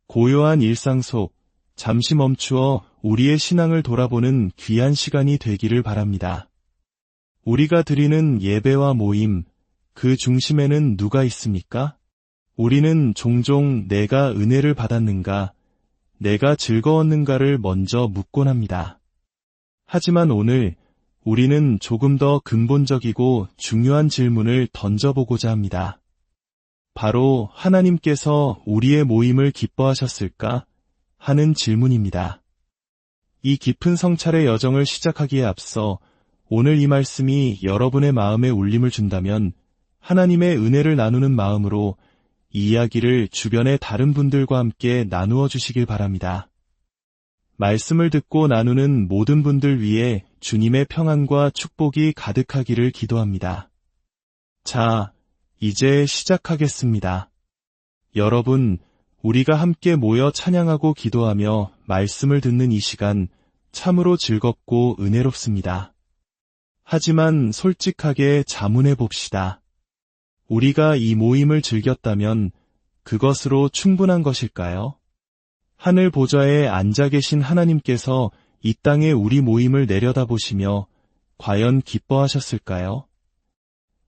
고요한 일상 속 잠시 멈추어 우리의 신앙을 돌아보는 귀한 시간이 되기를 바랍니다. 우리가 드리는 예배와 모임, 그 중심에는 누가 있습니까? 우리는 종종 내가 은혜를 받았는가, 내가 즐거웠는가를 먼저 묻곤 합니다. 하지만 오늘 우리는 조금 더 근본적이고 중요한 질문을 던져보고자 합니다. 바로 하나님께서 우리의 모임을 기뻐하셨을까 하는 질문입니다. 이 깊은 성찰의 여정을 시작하기에 앞서 오늘 이 말씀이 여러분의 마음에 울림을 준다면 하나님의 은혜를 나누는 마음으로 이 이야기를 주변의 다른 분들과 함께 나누어 주시길 바랍니다. 말씀을 듣고 나누는 모든 분들 위해 주님의 평안과 축복이 가득하기를 기도합니다. 자, 이제 시작하겠습니다. 여러분, 우리가 함께 모여 찬양하고 기도하며 말씀을 듣는 이 시간 참으로 즐겁고 은혜롭습니다. 하지만 솔직하게 자문해 봅시다. 우리가 이 모임을 즐겼다면 그것으로 충분한 것일까요? 하늘 보좌에 앉아 계신 하나님께서 이 땅에 우리 모임을 내려다보시며 과연 기뻐하셨을까요?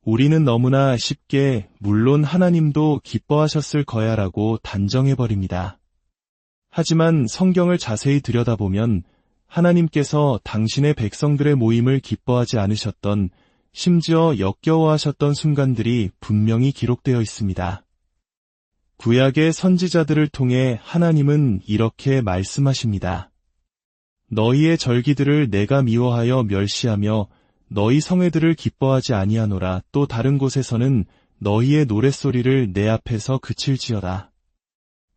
우리는 너무나 쉽게 물론 하나님도 기뻐하셨을 거야라고 단정해버립니다. 하지만 성경을 자세히 들여다보면 하나님께서 당신의 백성들의 모임을 기뻐하지 않으셨던, 심지어 역겨워하셨던 순간들이 분명히 기록되어 있습니다. 구약의 선지자들을 통해 하나님은 이렇게 말씀하십니다. 너희의 절기들을 내가 미워하여 멸시하며 너희 성회들을 기뻐하지 아니하노라. 또 다른 곳에서는 너희의 노랫소리를 내 앞에서 그칠지어다.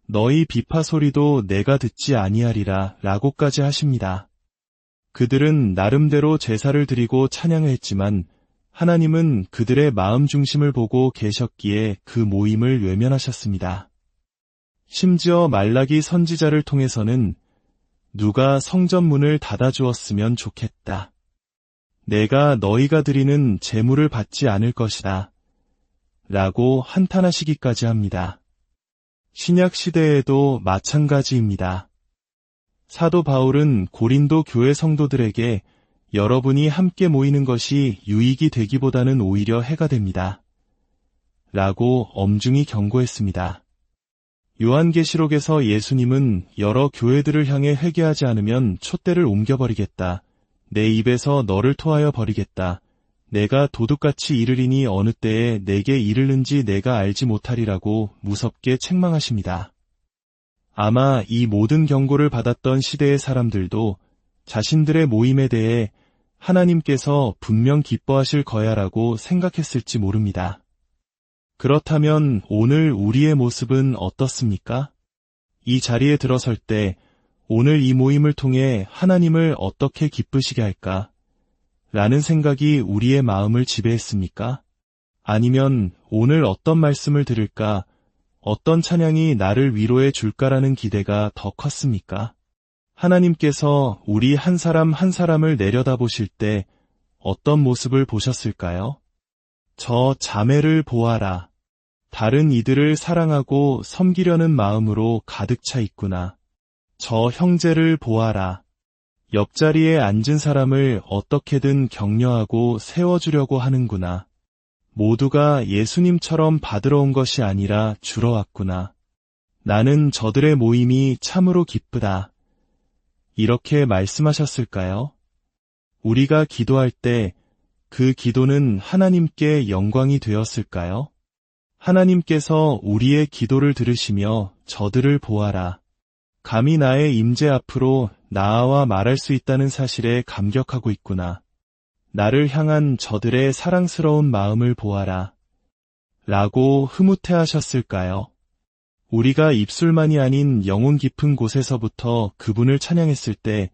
너희 비파 소리도 내가 듣지 아니하리라 라고까지 하십니다. 그들은 나름대로 제사를 드리고 찬양을 했지만 하나님은 그들의 마음 중심을 보고 계셨기에 그 모임을 외면하셨습니다. 심지어 말라기 선지자를 통해서는 누가 성전 문을 닫아주었으면 좋겠다. 내가 너희가 드리는 제물을 받지 않을 것이다. 라고 한탄하시기까지 합니다. 신약 시대에도 마찬가지입니다. 사도 바울은 고린도 교회 성도들에게 여러분이 함께 모이는 것이 유익이 되기보다는 오히려 해가 됩니다. 라고 엄중히 경고했습니다. 요한계시록에서 예수님은 여러 교회들을 향해 회개하지 않으면 촛대를 옮겨버리겠다. 내 입에서 너를 토하여 버리겠다. 내가 도둑같이 이르리니 어느 때에 내게 이르는지 내가 알지 못하리라고 무섭게 책망하십니다. 아마 이 모든 경고를 받았던 시대의 사람들도 자신들의 모임에 대해 하나님께서 분명 기뻐하실 거야라고 생각했을지 모릅니다. 그렇다면 오늘 우리의 모습은 어떻습니까? 이 자리에 들어설 때 오늘 이 모임을 통해 하나님을 어떻게 기쁘시게 할까? 라는 생각이 우리의 마음을 지배했습니까? 아니면 오늘 어떤 말씀을 들을까? 어떤 찬양이 나를 위로해 줄까라는 기대가 더 컸습니까? 하나님께서 우리 한 사람 한 사람을 내려다보실 때 어떤 모습을 보셨을까요? 저 자매를 보아라. 다른 이들을 사랑하고 섬기려는 마음으로 가득 차 있구나. 저 형제를 보아라. 옆자리에 앉은 사람을 어떻게든 격려하고 세워주려고 하는구나. 모두가 예수님처럼 받으러 온 것이 아니라 주러 왔구나. 나는 저들의 모임이 참으로 기쁘다. 이렇게 말씀하셨을까요? 우리가 기도할 때 그 기도는 하나님께 영광이 되었을까요? 하나님께서 우리의 기도를 들으시며 저들을 보아라. 감히 나의 임재 앞으로 나아와 말할 수 있다는 사실에 감격하고 있구나. 나를 향한 저들의 사랑스러운 마음을 보아라. 라고 흐뭇해하셨을까요? 우리가 입술만이 아닌 영혼 깊은 곳에서부터 그분을 찬양했을 때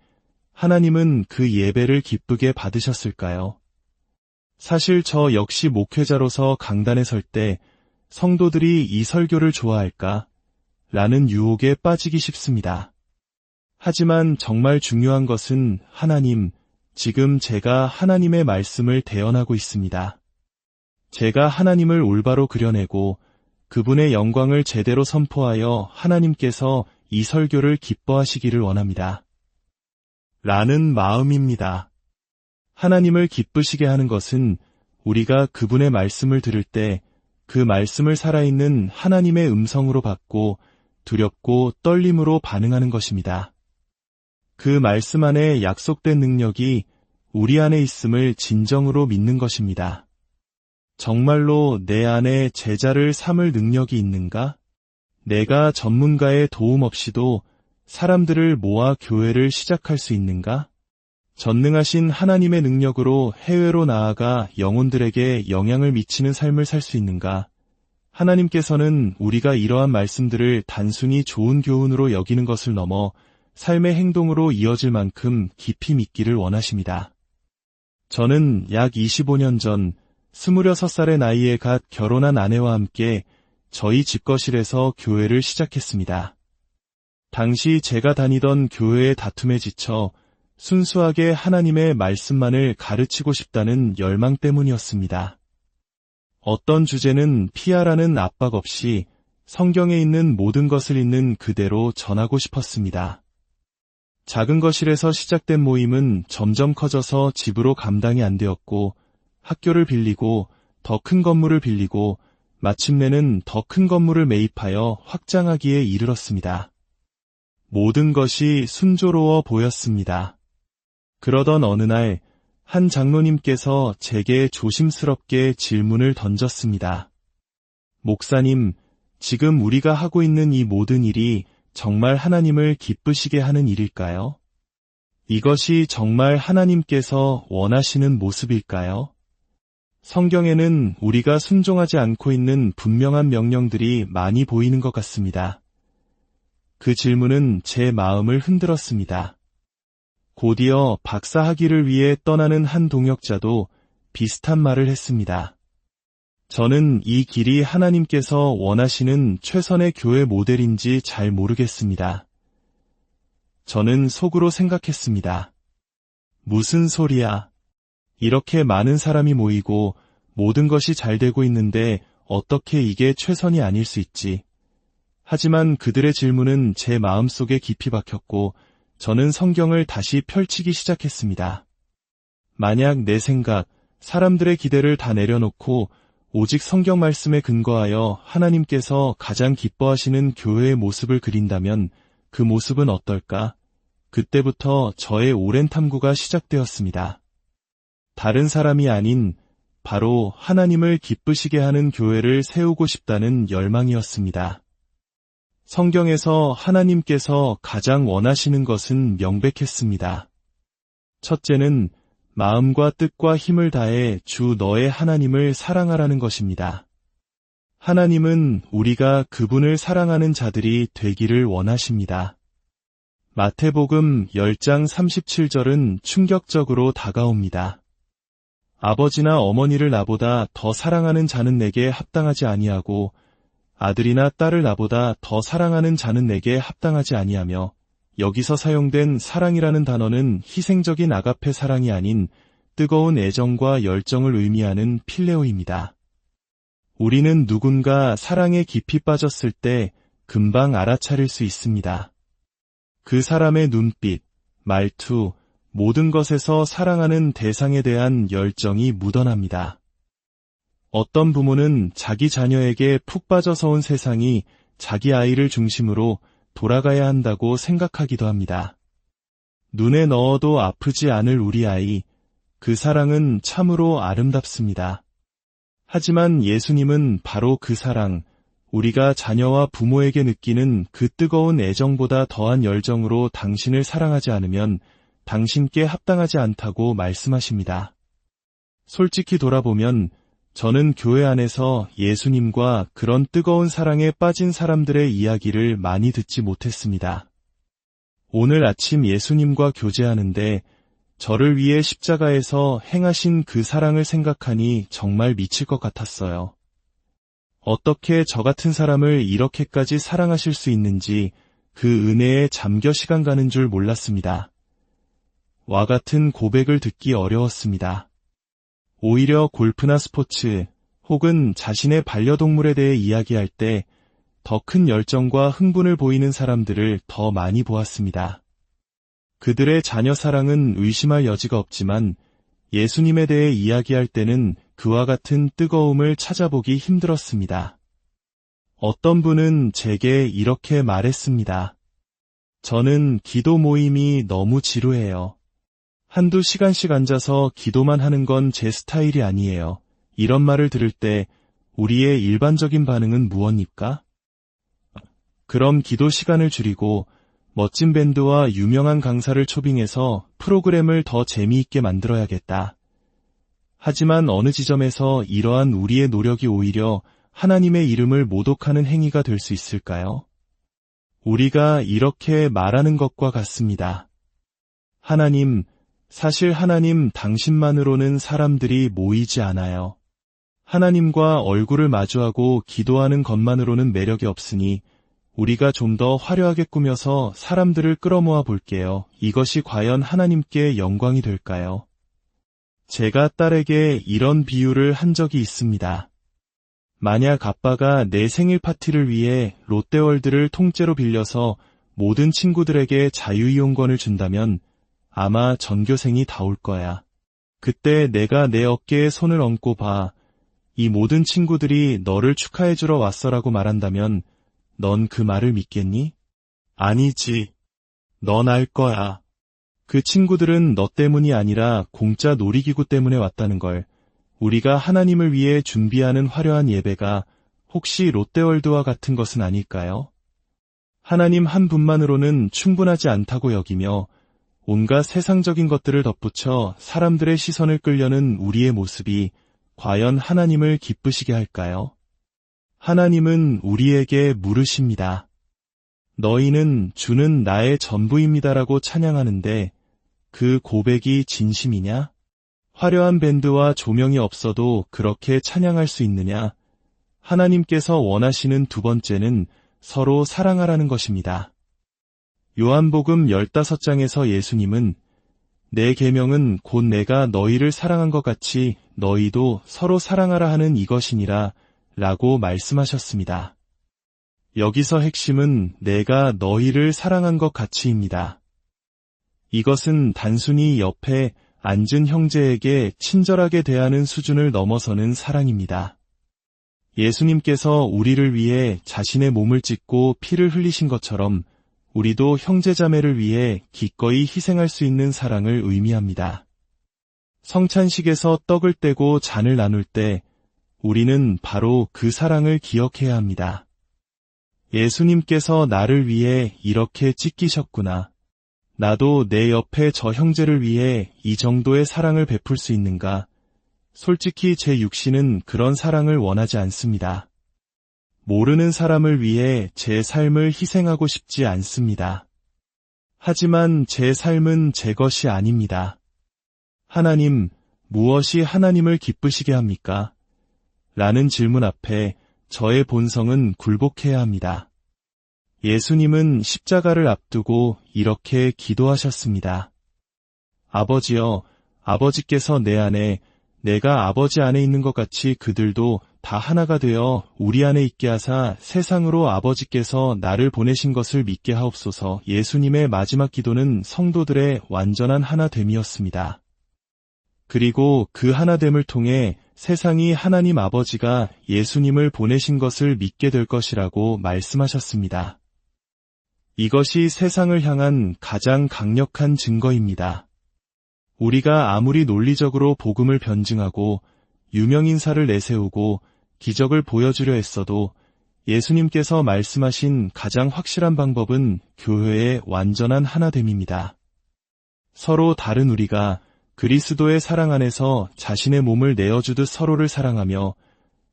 하나님은 그 예배를 기쁘게 받으셨을까요? 사실 저 역시 목회자로서 강단에 설 때 성도들이 이 설교를 좋아할까? 라는 유혹에 빠지기 쉽습니다. 하지만 정말 중요한 것은 하나님, 지금 제가 하나님의 말씀을 대언하고 있습니다. 제가 하나님을 올바로 그려내고 그분의 영광을 제대로 선포하여 하나님께서 이 설교를 기뻐하시기를 원합니다. 라는 마음입니다. 하나님을 기쁘시게 하는 것은 우리가 그분의 말씀을 들을 때 그 말씀을 살아있는 하나님의 음성으로 받고 두렵고 떨림으로 반응하는 것입니다. 그 말씀 안에 약속된 능력이 우리 안에 있음을 진정으로 믿는 것입니다. 정말로 내 안에 제자를 삼을 능력이 있는가? 내가 전문가의 도움 없이도 사람들을 모아 교회를 시작할 수 있는가? 전능하신 하나님의 능력으로 해외로 나아가 영혼들에게 영향을 미치는 삶을 살 수 있는가? 하나님께서는 우리가 이러한 말씀들을 단순히 좋은 교훈으로 여기는 것을 넘어 삶의 행동으로 이어질 만큼 깊이 믿기를 원하십니다. 저는 약 25년 전 26살의 나이에 갓 결혼한 아내와 함께 저희 집거실에서 교회를 시작했습니다. 당시 제가 다니던 교회의 다툼에 지쳐 순수하게 하나님의 말씀만을 가르치고 싶다는 열망 때문이었습니다. 어떤 주제는 피하라는 압박 없이 성경에 있는 모든 것을 있는 그대로 전하고 싶었습니다. 작은 거실에서 시작된 모임은 점점 커져서 집으로 감당이 안 되었고 학교를 빌리고 더 큰 건물을 빌리고 마침내는 더 큰 건물을 매입하여 확장하기에 이르렀습니다. 모든 것이 순조로워 보였습니다. 그러던 어느 날 한 장로님께서 제게 조심스럽게 질문을 던졌습니다. 목사님, 지금 우리가 하고 있는 이 모든 일이 정말 하나님을 기쁘시게 하는 일일까요? 이것이 정말 하나님께서 원하시는 모습일까요? 성경에는 우리가 순종하지 않고 있는 분명한 명령들이 많이 보이는 것 같습니다. 그 질문은 제 마음을 흔들었습니다. 곧이어 박사학위를 위해 떠나는 한 동역자도 비슷한 말을 했습니다. 저는 이 길이 하나님께서 원하시는 최선의 교회 모델인지 잘 모르겠습니다. 저는 속으로 생각했습니다. 무슨 소리야? 이렇게 많은 사람이 모이고 모든 것이 잘 되고 있는데 어떻게 이게 최선이 아닐 수 있지? 하지만 그들의 질문은 제 마음속에 깊이 박혔고 저는 성경을 다시 펼치기 시작했습니다. 만약 내 생각, 사람들의 기대를 다 내려놓고 오직 성경 말씀에 근거하여 하나님께서 가장 기뻐하시는 교회의 모습을 그린다면 그 모습은 어떨까? 그때부터 저의 오랜 탐구가 시작되었습니다. 다른 사람이 아닌 바로 하나님을 기쁘시게 하는 교회를 세우고 싶다는 열망이었습니다. 성경에서 하나님께서 가장 원하시는 것은 명백했습니다. 첫째는 마음과 뜻과 힘을 다해 주 너의 하나님을 사랑하라는 것입니다. 하나님은 우리가 그분을 사랑하는 자들이 되기를 원하십니다. 마태복음 10장 37절은 충격적으로 다가옵니다. 아버지나 어머니를 나보다 더 사랑하는 자는 내게 합당하지 아니하고 아들이나 딸을 나보다 더 사랑하는 자는 내게 합당하지 아니하며 여기서 사용된 사랑이라는 단어는 희생적인 아가페 사랑이 아닌 뜨거운 애정과 열정을 의미하는 필레오입니다. 우리는 누군가 사랑에 깊이 빠졌을 때 금방 알아차릴 수 있습니다. 그 사람의 눈빛, 말투, 모든 것에서 사랑하는 대상에 대한 열정이 묻어납니다. 어떤 부모는 자기 자녀에게 푹 빠져서 온 세상이 자기 아이를 중심으로 돌아가야 한다고 생각하기도 합니다. 눈에 넣어도 아프지 않을 우리 아이, 그 사랑은 참으로 아름답습니다. 하지만 예수님은 바로 그 사랑, 우리가 자녀와 부모에게 느끼는 그 뜨거운 애정보다 더한 열정으로 당신을 사랑하지 않으면 당신께 합당하지 않다고 말씀하십니다. 솔직히 돌아보면 저는 교회 안에서 예수님과 그런 뜨거운 사랑에 빠진 사람들의 이야기를 많이 듣지 못했습니다. 오늘 아침 예수님과 교제하는데 저를 위해 십자가에서 행하신 그 사랑을 생각하니 정말 미칠 것 같았어요. 어떻게 저 같은 사람을 이렇게까지 사랑하실 수 있는지 그 은혜에 잠겨 시간 가는 줄 몰랐습니다. 와 같은 고백을 듣기 어려웠습니다. 오히려 골프나 스포츠 혹은 자신의 반려동물에 대해 이야기할 때 더 큰 열정과 흥분을 보이는 사람들을 더 많이 보았습니다. 그들의 자녀 사랑은 의심할 여지가 없지만 예수님에 대해 이야기할 때는 그와 같은 뜨거움을 찾아보기 힘들었습니다. 어떤 분은 제게 이렇게 말했습니다. 저는 기도 모임이 너무 지루해요. 한두 시간씩 앉아서 기도만 하는 건 제 스타일이 아니에요. 이런 말을 들을 때 우리의 일반적인 반응은 무엇입니까? 그럼 기도 시간을 줄이고 멋진 밴드와 유명한 강사를 초빙해서 프로그램을 더 재미있게 만들어야겠다. 하지만 어느 지점에서 이러한 우리의 노력이 오히려 하나님의 이름을 모독하는 행위가 될 수 있을까요? 우리가 이렇게 말하는 것과 같습니다. 하나님, 사실 하나님 당신만으로는 사람들이 모이지 않아요. 하나님과 얼굴을 마주하고 기도하는 것만으로는 매력이 없으니 우리가 좀 더 화려하게 꾸며서 사람들을 끌어모아 볼게요. 이것이 과연 하나님께 영광이 될까요? 제가 딸에게 이런 비유를 한 적이 있습니다. 만약 아빠가 내 생일 파티를 위해 롯데월드를 통째로 빌려서 모든 친구들에게 자유이용권을 준다면 아마 전교생이 다 올 거야. 그때 내가 내 어깨에 손을 얹고 봐. 이 모든 친구들이 너를 축하해주러 왔어라고 말한다면 넌 그 말을 믿겠니? 아니지. 넌 알 거야. 그 친구들은 너 때문이 아니라 공짜 놀이기구 때문에 왔다는 걸. 우리가 하나님을 위해 준비하는 화려한 예배가 혹시 롯데월드와 같은 것은 아닐까요? 하나님 한 분만으로는 충분하지 않다고 여기며 온갖 세상적인 것들을 덧붙여 사람들의 시선을 끌려는 우리의 모습이 과연 하나님을 기쁘시게 할까요? 하나님은 우리에게 물으십니다. 너희는 주는 나의 전부입니다라고 찬양하는데 그 고백이 진심이냐? 화려한 밴드와 조명이 없어도 그렇게 찬양할 수 있느냐? 하나님께서 원하시는 두 번째는 서로 사랑하라는 것입니다. 요한복음 15장에서 예수님은 내 계명은 곧 내가 너희를 사랑한 것 같이 너희도 서로 사랑하라 하는 이것이니라 라고 말씀하셨습니다. 여기서 핵심은 내가 너희를 사랑한 것 같이입니다. 이것은 단순히 옆에 앉은 형제에게 친절하게 대하는 수준을 넘어서는 사랑입니다. 예수님께서 우리를 위해 자신의 몸을 찢고 피를 흘리신 것처럼 우리도 형제자매를 위해 기꺼이 희생할 수 있는 사랑을 의미합니다. 성찬식에서 떡을 떼고 잔을 나눌 때 우리는 바로 그 사랑을 기억해야 합니다. 예수님께서 나를 위해 이렇게 찢기셨구나. 나도 내 옆에 저 형제를 위해 이 정도의 사랑을 베풀 수 있는가? 솔직히 제 육신은 그런 사랑을 원하지 않습니다. 모르는 사람을 위해 제 삶을 희생하고 싶지 않습니다. 하지만 제 삶은 제 것이 아닙니다. 하나님, 무엇이 하나님을 기쁘시게 합니까? 라는 질문 앞에 저의 본성은 굴복해야 합니다. 예수님은 십자가를 앞두고 이렇게 기도하셨습니다. 아버지여, 아버지께서 내 안에, 내가 아버지 안에 있는 것 같이 그들도 다 하나가 되어 우리 안에 있게 하사 세상으로 아버지께서 나를 보내신 것을 믿게 하옵소서. 예수님의 마지막 기도는 성도들의 완전한 하나됨이었습니다. 그리고 그 하나됨을 통해 세상이 하나님 아버지가 예수님을 보내신 것을 믿게 될 것이라고 말씀하셨습니다. 이것이 세상을 향한 가장 강력한 증거입니다. 우리가 아무리 논리적으로 복음을 변증하고 유명인사를 내세우고 기적을 보여주려 했어도 예수님께서 말씀하신 가장 확실한 방법은 교회의 완전한 하나됨입니다. 서로 다른 우리가 그리스도의 사랑 안에서 자신의 몸을 내어주듯 서로를 사랑하며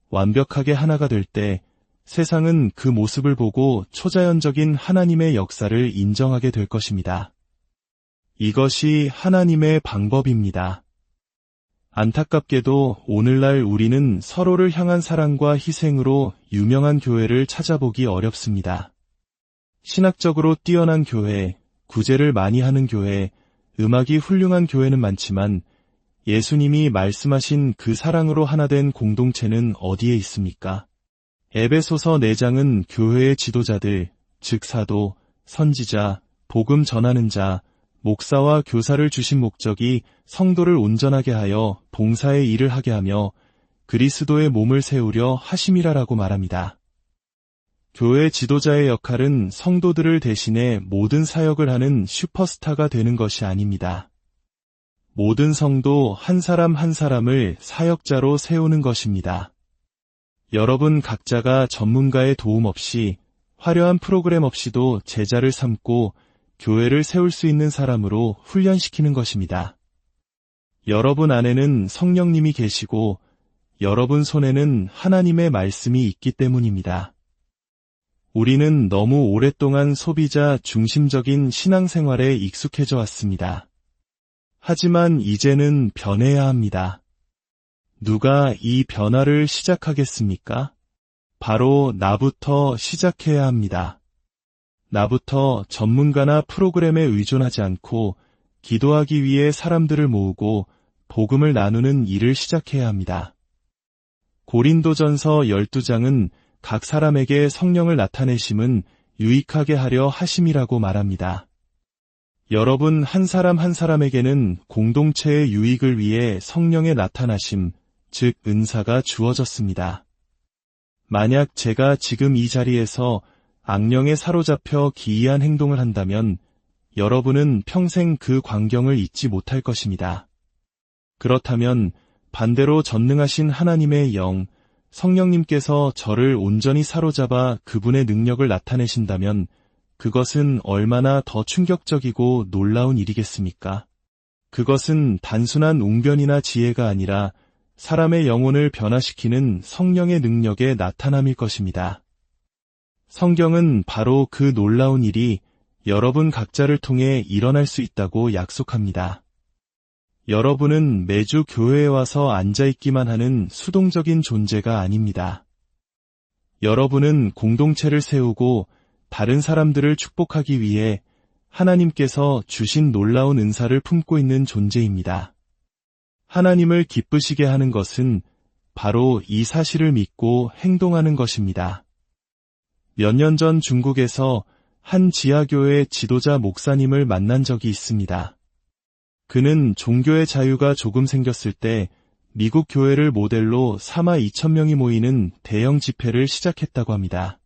완벽하게 하나가 될 때 세상은 그 모습을 보고 초자연적인 하나님의 역사를 인정하게 될 것입니다. 이것이 하나님의 방법입니다. 안타깝게도 오늘날 우리는 서로를 향한 사랑과 희생으로 유명한 교회를 찾아보기 어렵습니다. 신학적으로 뛰어난 교회, 구제를 많이 하는 교회, 음악이 훌륭한 교회는 많지만 예수님이 말씀하신 그 사랑으로 하나 된 공동체는 어디에 있습니까? 에베소서 4장은 교회의 지도자들, 즉 사도, 선지자, 복음 전하는 자, 목사와 교사를 주신 목적이 성도를 온전하게 하여 봉사의 일을 하게 하며 그리스도의 몸을 세우려 하심이라라고 말합니다. 교회 지도자의 역할은 성도들을 대신해 모든 사역을 하는 슈퍼스타가 되는 것이 아닙니다. 모든 성도 한 사람 한 사람을 사역자로 세우는 것입니다. 여러분 각자가 전문가의 도움 없이 화려한 프로그램 없이도 제자를 삼고 교회를 세울 수 있는 사람으로 훈련시키는 것입니다. 여러분 안에는 성령님이 계시고 여러분 손에는 하나님의 말씀이 있기 때문입니다. 우리는 너무 오랫동안 소비자 중심적인 신앙생활에 익숙해져 왔습니다. 하지만 이제는 변해야 합니다. 누가 이 변화를 시작하겠습니까? 바로 나부터 시작해야 합니다. 나부터 전문가나 프로그램에 의존하지 않고 기도하기 위해 사람들을 모으고 복음을 나누는 일을 시작해야 합니다. 고린도전서 12장은 각 사람에게 성령을 나타내심은 유익하게 하려 하심이라고 말합니다. 여러분 한 사람 한 사람에게는 공동체의 유익을 위해 성령의 나타나심, 즉 은사가 주어졌습니다. 만약 제가 지금 이 자리에서 악령에 사로잡혀 기이한 행동을 한다면 여러분은 평생 그 광경을 잊지 못할 것입니다. 그렇다면 반대로 전능하신 하나님의 영, 성령님께서 저를 온전히 사로잡아 그분의 능력을 나타내신다면 그것은 얼마나 더 충격적이고 놀라운 일이겠습니까? 그것은 단순한 웅변이나 지혜가 아니라 사람의 영혼을 변화시키는 성령의 능력의 나타남일 것입니다. 성경은 바로 그 놀라운 일이 여러분 각자를 통해 일어날 수 있다고 약속합니다. 여러분은 매주 교회에 와서 앉아있기만 하는 수동적인 존재가 아닙니다. 여러분은 공동체를 세우고 다른 사람들을 축복하기 위해 하나님께서 주신 놀라운 은사를 품고 있는 존재입니다. 하나님을 기쁘시게 하는 것은 바로 이 사실을 믿고 행동하는 것입니다. 몇 년 전 중국에서 한 지하교회 지도자 목사님을 만난 적이 있습니다. 그는 종교의 자유가 조금 생겼을 때 미국 교회를 모델로 42,000명이 모이는 대형 집회를 시작했다고 합니다.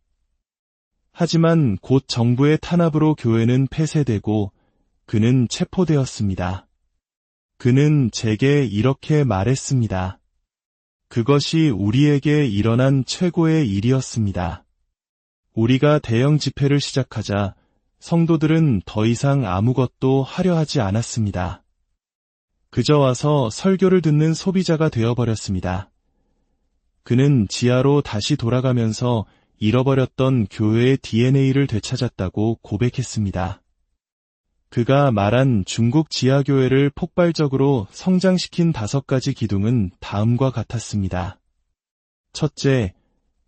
하지만 곧 정부의 탄압으로 교회는 폐쇄되고 그는 체포되었습니다. 그는 제게 이렇게 말했습니다. 그것이 우리에게 일어난 최고의 일이었습니다. 우리가 대형 집회를 시작하자 성도들은 더 이상 아무것도 하려 하지 않았습니다. 그저 와서 설교를 듣는 소비자가 되어버렸습니다. 그는 지하로 다시 돌아가면서 잃어버렸던 교회의 DNA를 되찾았다고 고백했습니다. 그가 말한 중국 지하교회를 폭발적으로 성장시킨 5가지 기둥은 다음과 같았습니다. 첫째,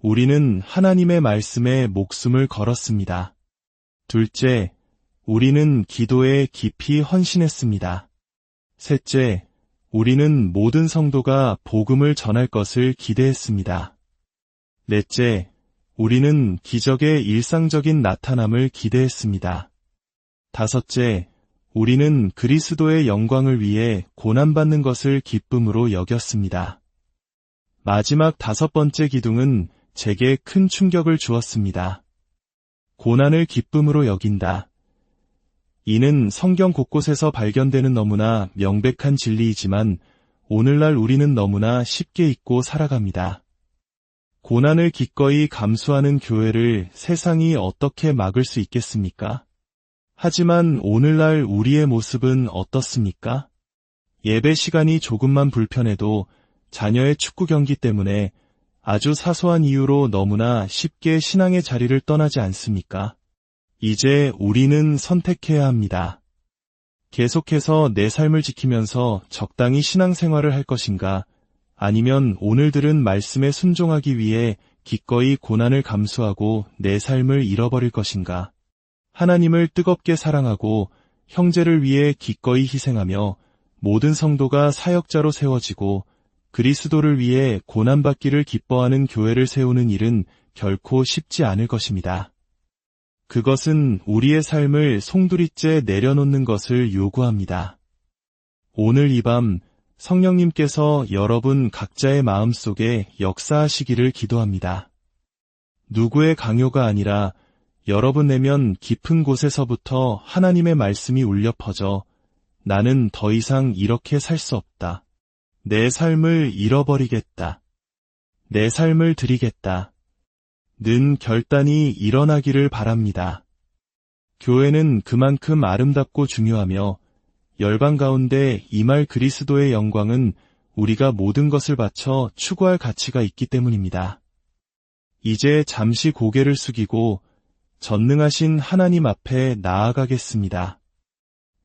우리는 하나님의 말씀에 목숨을 걸었습니다. 둘째, 우리는 기도에 깊이 헌신했습니다. 셋째, 우리는 모든 성도가 복음을 전할 것을 기대했습니다. 넷째, 우리는 기적의 일상적인 나타남을 기대했습니다. 다섯째, 우리는 그리스도의 영광을 위해 고난받는 것을 기쁨으로 여겼습니다. 마지막 5번째 기둥은 제게 큰 충격을 주었습니다. 고난을 기쁨으로 여긴다. 이는 성경 곳곳에서 발견되는 너무나 명백한 진리이지만 오늘날 우리는 너무나 쉽게 잊고 살아갑니다. 고난을 기꺼이 감수하는 교회를 세상이 어떻게 막을 수 있겠습니까? 하지만 오늘날 우리의 모습은 어떻습니까? 예배 시간이 조금만 불편해도 자녀의 축구 경기 때문에 아주 사소한 이유로 너무나 쉽게 신앙의 자리를 떠나지 않습니까? 이제 우리는 선택해야 합니다. 계속해서 내 삶을 지키면서 적당히 신앙생활을 할 것인가, 아니면 오늘 들은 말씀에 순종하기 위해 기꺼이 고난을 감수하고 내 삶을 잃어버릴 것인가. 하나님을 뜨겁게 사랑하고 형제를 위해 기꺼이 희생하며 모든 성도가 사역자로 세워지고 그리스도를 위해 고난받기를 기뻐하는 교회를 세우는 일은 결코 쉽지 않을 것입니다. 그것은 우리의 삶을 송두리째 내려놓는 것을 요구합니다. 오늘 이 밤 성령님께서 여러분 각자의 마음속에 역사하시기를 기도합니다. 누구의 강요가 아니라 여러분 내면 깊은 곳에서부터 하나님의 말씀이 울려 퍼져 나는 더 이상 이렇게 살 수 없다. 내 삶을 잃어버리겠다. 내 삶을 드리겠다. 는 결단이 일어나기를 바랍니다. 교회는 그만큼 아름답고 중요하며 열방 가운데 임할 그리스도의 영광은 우리가 모든 것을 바쳐 추구할 가치가 있기 때문입니다. 이제 잠시 고개를 숙이고 전능하신 하나님 앞에 나아가겠습니다.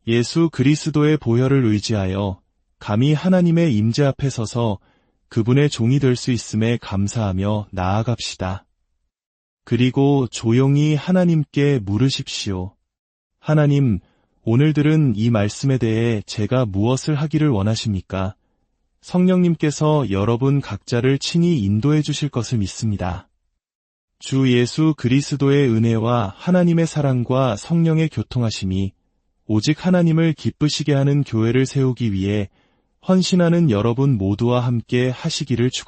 예수 그리스도의 보혈을 의지하여 감히 하나님의 임재 앞에 서서 그분의 종이 될 수 있음에 감사하며 나아갑시다. 그리고 조용히 하나님께 물으십시오. 하나님, 오늘 들은 이 말씀에 대해 제가 무엇을 하기를 원하십니까? 성령님께서 여러분 각자를 친히 인도해 주실 것을 믿습니다. 주 예수 그리스도의 은혜와 하나님의 사랑과 성령의 교통하심이 오직 하나님을 기쁘시게 하는 교회를 세우기 위해 헌신하는 여러분 모두와 함께 하시기를 축원합니다.